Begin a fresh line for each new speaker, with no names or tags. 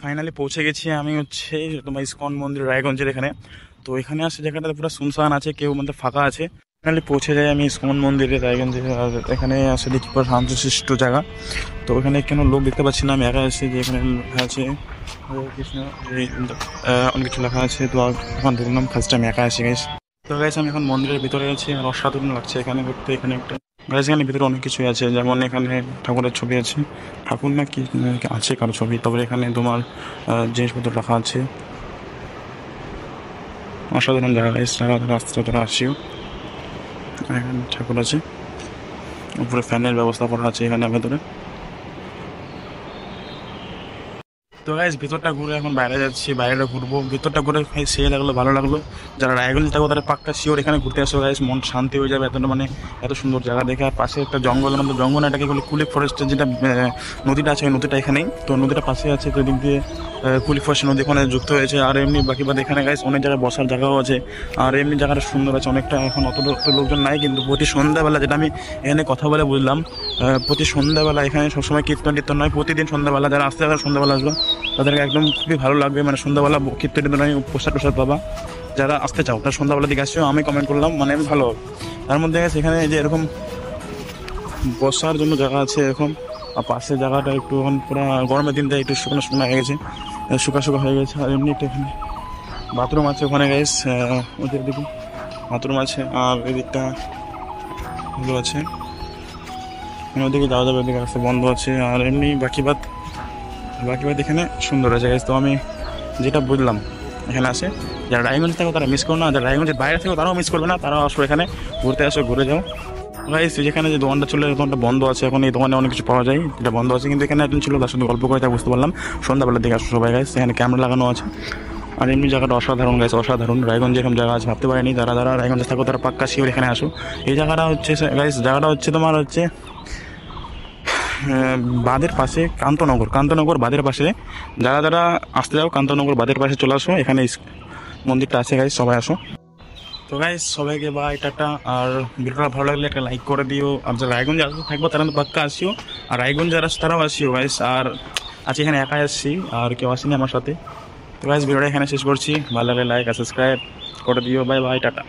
Finally পৌঁছে গেছি আমি হচ্ছে তোমার ইসকন মন্দির রায়গঞ্জের এখানে। তো এখানে আসে জায়গাটা পুরো শুনশান আছে, কেউ মধ্যে ফাঁকা আছে। ফাইনালি পৌঁছে যাই আমি ইসকন মন্দিরে রায়গঞ্জে। আর এখানে আসে দেখি পুরো শান্তশিষ্ট জায়গা। তো এখানে কেন লোক দেখতে পাচ্ছি না, আমি একা আছি। যে এখানে লেখা আছে হরে কৃষ্ণ, অনেক কিছু লেখা আছে। তো এখন দেখলাম ফার্স্ট টাইম একা আসি গাইস। তো গাইস আমি এখন মন্দিরের ভিতরে আছি আর অসাধারণ লাগছে এখানে ঘুরতে। এখানে একটা গাইস এখানে ভিতরে অনেক কিছুই আছে, যেমন এখানে ঠাকুরের ছবি আছে, ঠাকুর না কি আছে কারো ছবি। তবে এখানে তোমার জিনিসপত্র রাখা আছে, অসাধারণ জায়গা গাইস। রাস্তা ধরে আসিও, এখানে ঠাকুর আছে, উপরে ফ্যানের ব্যবস্থা করা আছে এখানে ভেতরে। তো গাইস ভিতরটা ঘুরে এখন বাইরে যাচ্ছি, বাইরে ঘুরবো। ভিতরটা ঘুরে সে লাগলো, ভালো লাগলো। যারা রায়গঞ্জ থাকো তারা পাক্কা শিওর এখানে ঘুরতে আসো গাইস, মন শান্তি হয়ে যাবে। এতটা মানে এত সুন্দর জায়গা দেখে। আর পাশে একটা জঙ্গলের মধ্যে, জঙ্গল এটাকে বলে কুলিক ফরেস্টের যেটা নদীটা আছে, ওই নদীটা এখানেই। তো নদীটা পাশে আছে, তো দিক দিয়ে কুলিক ফরেস্ট নদী ওখানে যুক্ত হয়েছে। আর এমনি বাকি বাদ এখানে গাইস অনেক জায়গায় বসার জায়গাও আছে। আর এমনি জায়গাটা সুন্দর আছে অনেকটা। এখন অত লোকজন নাই, কিন্তু প্রতি সন্ধ্যাবেলা, যেটা আমি এখানে কথা বলে বুঝলাম, প্রতি সন্ধ্যাবেলা এখানে সবসময় কীর্তন টীর্তন নয়, প্রতিদিন সন্ধ্যাবেলা যারা আসতে যারা সন্ধ্যাবেলা আসবে তাদেরকে একদম খুবই ভালো লাগবে। মানে সন্ধ্যাবেলা কীর্তন টীর্তন প্রসাদ প্রসাদ পাবা। যারা আসতে চাও তারা সন্ধ্যাবেলা দিকে আসছো, আমি কমেন্ট করলাম, মানে ভালো হবে। তার মধ্যে সেখানে যে এরকম বসার জন্য জায়গা আছে এরকম। আর পাশের জায়গাটা একটু এখন পুরো গরমের দিনটা একটু শুকনো শুকনো হয়ে গেছে, শুকা শুকা হয়ে গেছে। আর এমনি এখানে বাথরুম আছে ওখানে গাইস, ওদের দিকে বাথরুম আছে। আর এদিকটা ভালো আছে, ওদিকে যাওয়া যাবে, ওদিকে রাস্তা বন্ধ আছে। আর এমনি বাকি বাদ এখানে সুন্দর আছে গাইস। তো আমি যেটা বুঝলাম এখানে আসে যারা রায়গঞ্জ থাকো তারা মিস করো না, যারা রায়গঞ্জের বাইরে থাকো তারাও মিস করবে না, তারাও আসো এখানে ঘুরতে আসো, ঘুরে যাও গাইস। যেখানে যে দোকানটা ছিল, দোকানটা বন্ধ আছে এখন। এই দোকানে অনেক কিছু পাওয়া যায়, এটা বন্ধ আছে। কিন্তু এখানে একজন ছিল, তার সাথে গল্প করে তা বুঝতে পারলাম সন্ধ্যাবেলার দিকে আসো সবাই গাইস। এখানে ক্যামেরা লাগানো আছে। আর এমনি জায়গাটা অসাধারণ গাইস, অসাধারণ। রায়গঞ্জে এরকম জায়গা আছে ভাবতে পারিনি। যারা যারা রায়গঞ্জে থাকো তারা পাক্কা শিওর এখানে আসো। এই জায়গাটা হচ্ছে গাইস, জায়গাটা হচ্ছে তোমার হচ্ছে বাঁধের পাশে কান্তনগর বাঁধের পাশে। যারা যারা আসতে যাও কান্তনগর বাঁধের পাশে চলে আসো, এখানে মন্দিরটা আছে গাইস, সবাই আসো। তো গাইস সবাইকে বাই, টাটা। আর ভিডিওটা ভালো লাগলে একটা লাইক করে দিও। আর যারা রায়গঞ্জে আসতে থাকবো তারা তো পাক্কা আসিও, আর রায়গঞ্জ যারা তারাও আসিও গাইস। আর আজকে এখানে একাই আসছি, আর কেউ আসেনি আমার সাথে। তো গাইস ভিডিওটা এখানে শেষ করছি, ভালো লাগলে লাইক আর সাবস্ক্রাইব করে দিও। Bye bye, tata.